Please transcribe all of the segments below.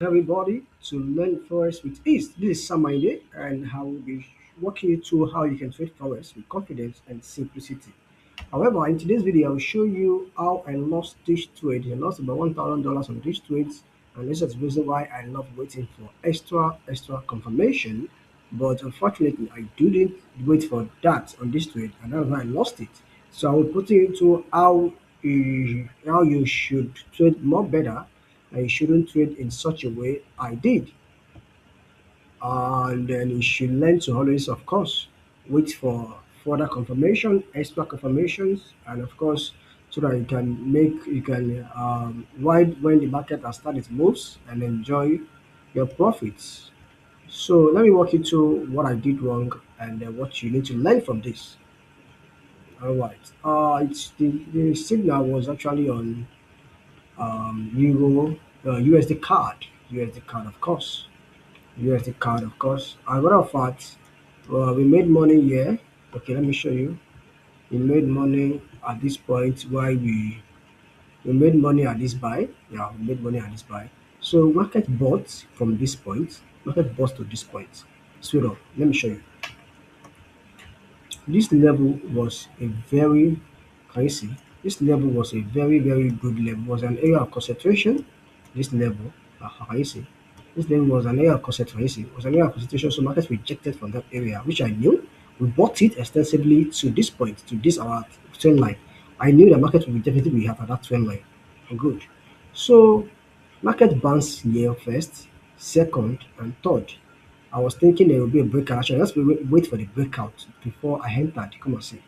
Everybody to learn Forex with ease. This is Samaide, and I will be walking you through how you can trade Forex with confidence and simplicity. However, in today's video, I will show you how I lost this trade. I lost about $1,000 on these trades, and this is the reason why I love waiting for extra confirmation. But unfortunately, I didn't wait for that on this trade, and that's why I lost it. So I will put you into how you should trade more better. I shouldn't trade in such a way I did. And then you should learn to always, of course, wait for further confirmation, extra confirmations, and of course, so that you can ride when the market has started moves and enjoy your profits. So let me walk you through what I did wrong and what you need to learn from this. All right. It's the signal was actually on Euro USD card, USD card, of course. USD card, of course. As a matter of fact, we made money here. Okay, let me show you. We made money at this point why we made money at this buy. Yeah, we made money at this buy. So market bought from this point. Market bought to this point. Straight up. Let me show you. This level was a very can you see? This level was a very good level. Was an area of concentration. This level, can you see? This level was an area of concentration. Was an area of concentration. So market rejected from that area, which I knew. We bought it extensively to this point, to this our trend line. I knew the market would definitely be at that trend line. Good. So market bounced here first, second, and third. I was thinking there will be a breakout. Actually, let's wait for the breakout before I entered. Come on, see.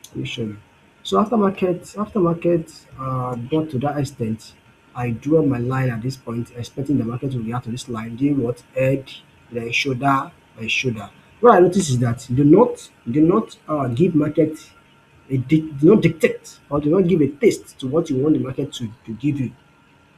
Let me show you. So after market got to that extent, I drew up my line at this point, expecting the market to react to this line, doing what head, then shoulder, and shoulder. What I noticed is that do not give market do not dictate or do not give a taste to what you want the market to give you.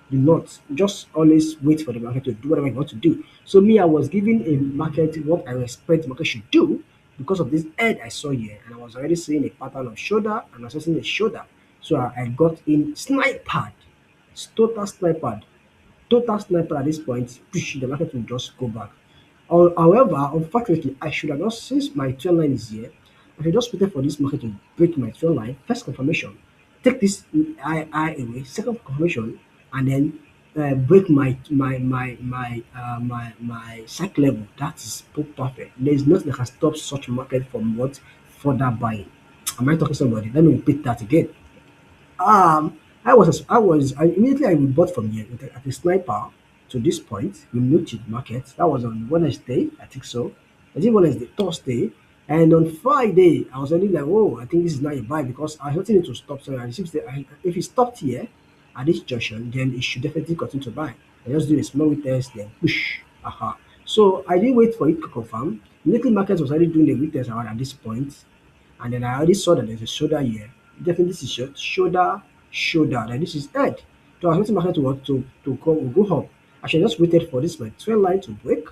Do not just always wait for the market to do whatever you want to do. So me, I was giving a market what I expect the market should do because of this head I saw here, and I was already seeing a pattern of shoulder and assessing a shoulder. So I got in sniper, total sniper, total sniper at this point. Push the market will just go back. However, unfortunately, I should have just since my trend line is here, I should just waited for this market to break my trend line. First confirmation, take this I away. Second confirmation, and then break my cycle level. That is perfect. There is nothing that can stop such market from what further buying. Am I talking to somebody? Let me repeat that again. I immediately I bought from here at a sniper to this point. We moved to the market. That was on Wednesday, I think so. I think Wednesday, Thursday, and on Friday I was already like, oh, I think this is not a buy because I wanted it to stop. So it seems that if it stopped here at this junction, then it should definitely continue to buy. I just do a small retest, then push. Aha. So I didn't wait for it to confirm. Immediately market was already doing the retest around at this point, and then I already saw that there's a shoulder here. Definitely this is shoulder, then this is head. So I was expecting market to what to go up. I should just waited for this my trend line to break,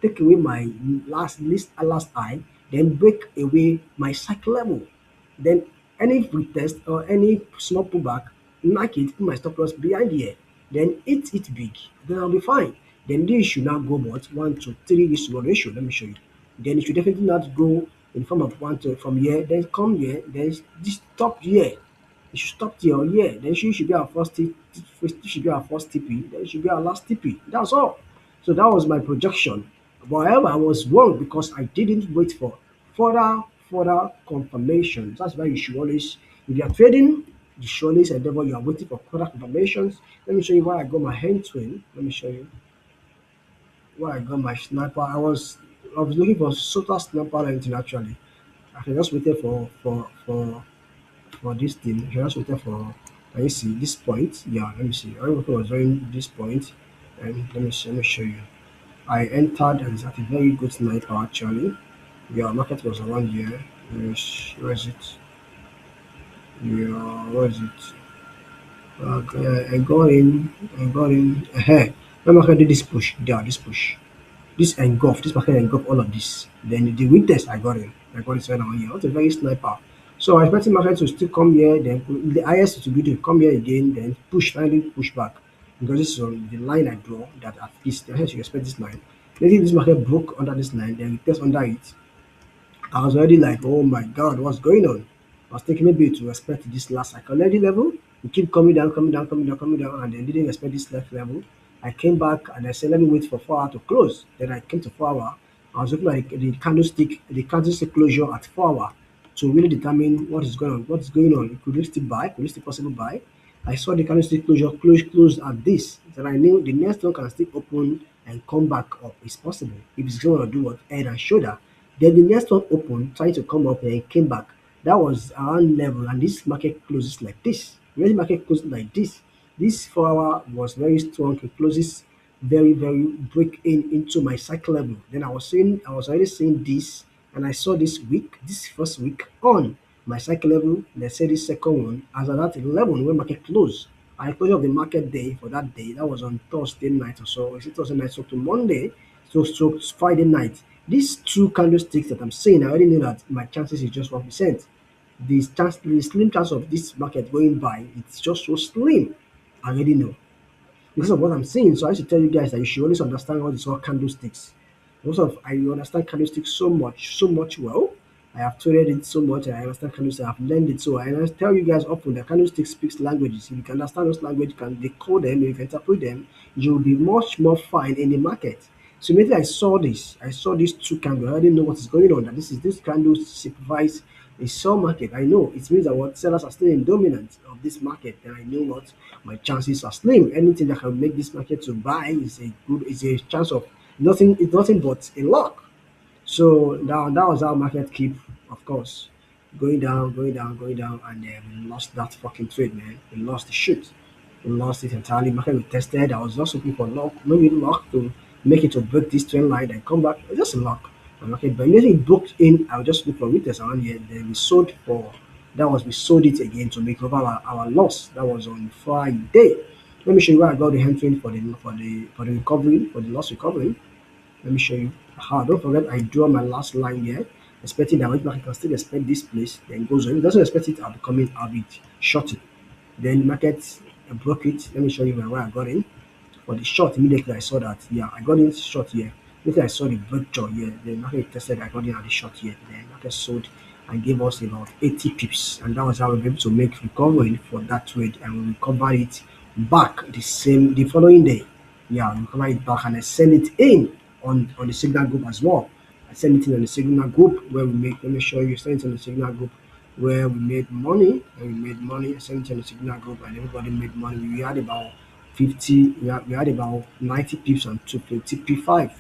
take away my last high, then break away my cycle level. Then any retest or any small pullback, knock it, put my stop loss behind here, then hit it big, then I'll be fine. Then this should now go what 1 to 3 this to 1 ratio. Let me show you. Then it should definitely not go in form of one to from here, then come here, then this stop here. It should stop here or here. Then she should be our first should be our first TP, then it should be our last TP. That's all. So that was my projection. But however, I was wrong because I didn't wait for further confirmations. That's why you should always, if you are trading, you should always endeavor you are waiting for further confirmations. Let me show you where I got my hand twin. Let me show you where I got my sniper. I was looking for total sniper anything actually. I can just waited for this thing. I just waited for can you see this point? Yeah, let me see. I was doing this point and let me show you. I entered and it's at a very good sniper actually. Yeah, market was around here. Where is it? Yeah, where is it? Okay, I got in. When market did this push, yeah, this push, this market engulf all of this. Then the weakness I got it right now here. That's a very sniper. So I expected market to still come here, then the highest to be to come here again, then push finally push back. because this is on the line I draw that at least hence you expect this line. Maybe this market broke under this line, then we test under it. I was already like, oh my god, what's going on? I was thinking maybe to expect this last psychology level. We keep coming down, coming down, coming down, coming down, and then didn't expect this left level. I came back and I said, let me wait for 4 hour to close. Then I came to 4 hour. I was looking at the candlestick closure at 4 hour to really determine what is going on. What is going on? Could we still buy? Could we still possibly buy? I saw the candlestick closed at this. Then I knew the next one can still open and come back up. It's possible. If it's going to do what head and shoulder, then the next one opened, tried to come up and came back. That was around level, and this market closes like this. When the market closes like this 4 hour was very strong. It closes very break in into my cycle level. Then I was already seeing this, and I saw this first week on my cycle level. Let's say this second one as at that 11 when market closed. I closed of the market day for that day. That was on Thursday night or so. Is it Thursday night? So to Monday, so Friday night. These two candlesticks that I'm saying, I already know that my chances is just 1%. The slim chance of this market going by, it's just so slim. I already know because of what I'm saying. So I should tell you guys that you should always understand what is called candlesticks. Because of I understand candlesticks so much well. I have traded it so much. I understand candlesticks. I have learned it so. I tell you guys often that candlesticks speaks languages. If you can understand those languages, you can decode them, you can interpret them, you will be much more fine in the market. So immediately I saw these two candles. I already know what is going on. That this candle signifies a sell market. I know it means that what sellers are still in dominance of this market, and I know what my chances are slim. Anything that can make this market to buy is a chance of nothing. It's nothing but a luck. So that was how market keep, of course, going down, going down, going down, and then we lost that fucking trade, man. We lost the shoot. We lost it entirely. Market we tested. I was just looking for luck, maybe luck to make it to break this trend line and come back. Just luck. And okay, but immediately it broke in, I will just look for retest around here. Then we sold for we sold it again to make over our loss. That was on Friday. Let me show you where I got the entry for the recovery, for the loss recovery. Let me show you how. Don't forget I draw my last line here, expecting that when market can still expect this place, then goes on. If it doesn't expect it, I'll be shorting. Then market broke it. Let me show you where I got in. For the short, immediately I saw that, yeah, I got in short here. Immediately I saw the breakthrough here. The market tested, I got in at the short here. Then market sold and gave us about 80 pips. And that was how we were able to make recovery for that trade. And we recovered it back the following day. Yeah, we recovered it back and I sent it in on the signal group as well. I sent it in on the signal group where we make, let me show you, sent it on the signal group where we made money. And we made money, I sent it on the signal group and everybody made money. We had about 50, we had about 90 pips on 250 TP5.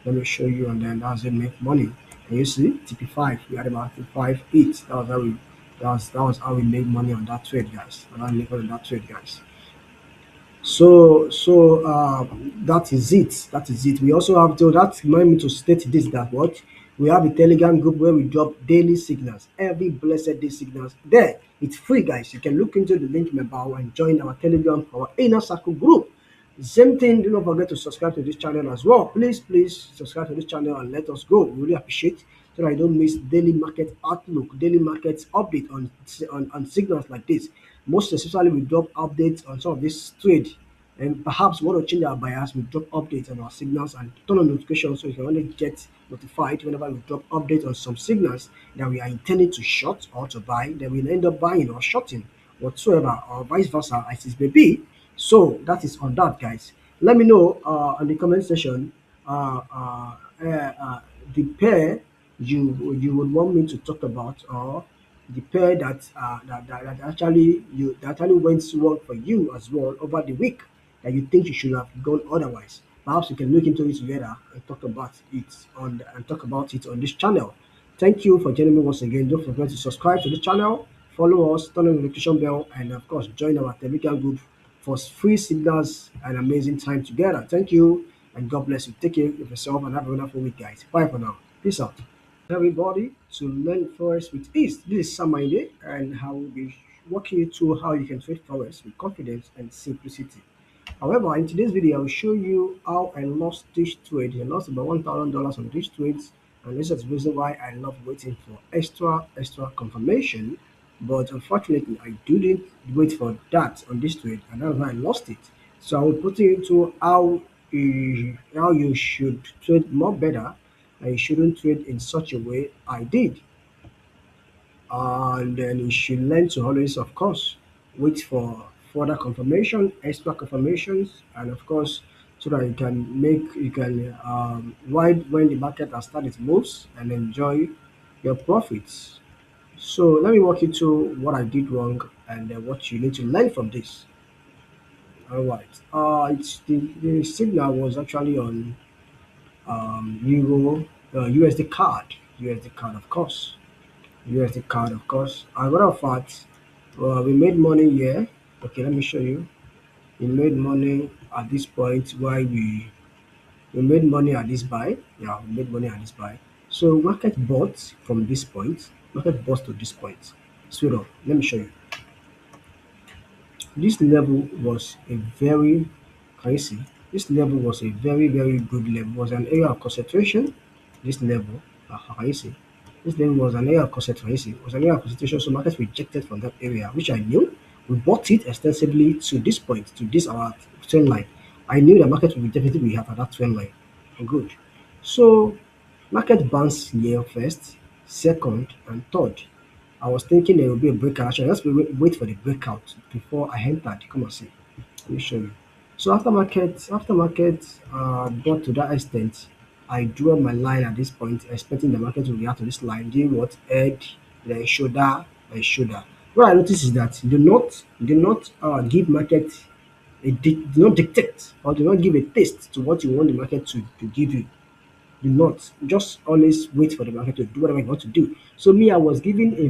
Let me show you, and then that's it make money. Can you see TP5? We had about 5.8. That was how we made money on that trade, guys. And I make money on that trade, guys. So that is it. That is it. We also have to that remind me to state this that what we have a Telegram group where we drop daily signals, every blessed day signals. There, it's free, guys. You can look into the link in my bio and join our Telegram, our inner circle group. Same thing. Do not forget to subscribe to this channel as well. Please subscribe to this channel and let us go. We really appreciate so that I don't miss daily market outlook, daily market update on signals like this. Most especially we drop updates on some of this trade and perhaps want to change our bias, we drop updates on our signals and turn on notifications so you can only get notified whenever we drop updates on some signals that we are intending to short or to buy, then we'll end up buying or shorting whatsoever or vice versa as it may be. So that is on that, guys. Let me know on the comment section uh, uh, uh, uh, the pair you would want me to talk about, or the pair that actually went well for you as well over the week that you think you should have gone otherwise. Perhaps we can look into it together and talk about it on this channel. Thank you for joining me once again. Don't forget to subscribe to the channel, follow us, turn on the notification bell, and of course join our Telegram group for free signals and amazing time together. Thank you and God bless you. Take care of yourself and have a wonderful week, guys. Bye for now. Peace out. Everybody to learn Forex with ease. This is Sam Maide, and I will be walking you through how you can trade Forex with confidence and simplicity. However, in today's video, I will show you how I lost this trade. I lost about $1,000 on these trades, and this is the reason why I love waiting for extra confirmation. But unfortunately, I didn't wait for that on this trade, and that's why I lost it. So I will put it into how you should trade more better, and you shouldn't trade in such a way I did. And then you should learn to always, of course, wait for further confirmation, extra confirmations, and of course, so that you can ride when the market has started its moves and enjoy your profits. So let me walk you through what I did wrong and what you need to learn from this. All right. The signal was actually on USD card, USD card, of course. USD card, of course. As a matter of fact, we made money here. Okay, let me show you. We made money at this point why we made money at this buy. Yeah, we made money at this buy. So market bought from this point. Market bought to this point. Straight up. Let me show you. This level was a very, can you see? This level was a very, very good level. It was an area of concentration. This level, can you see? This level was an area of concentration. It was an area of concentration. So market rejected from that area, which I knew. We bought it extensively to this point, to this our trend line. I knew the market would definitely be at that trend line. Good. So market bounced here first, second, and third. I was thinking there will be a breakout. Actually, let's wait for the breakout before I entered. Come on, see. Let me show you. So after market got to that extent, I drew up my line at this point, expecting the market to react to this line, doing what head, then shoulder, and shoulder. What I noticed is that do not give market do not dictate or do not give a taste to what you want the market to give you. Do not just always wait for the market to do whatever you want to do. So me, I was giving a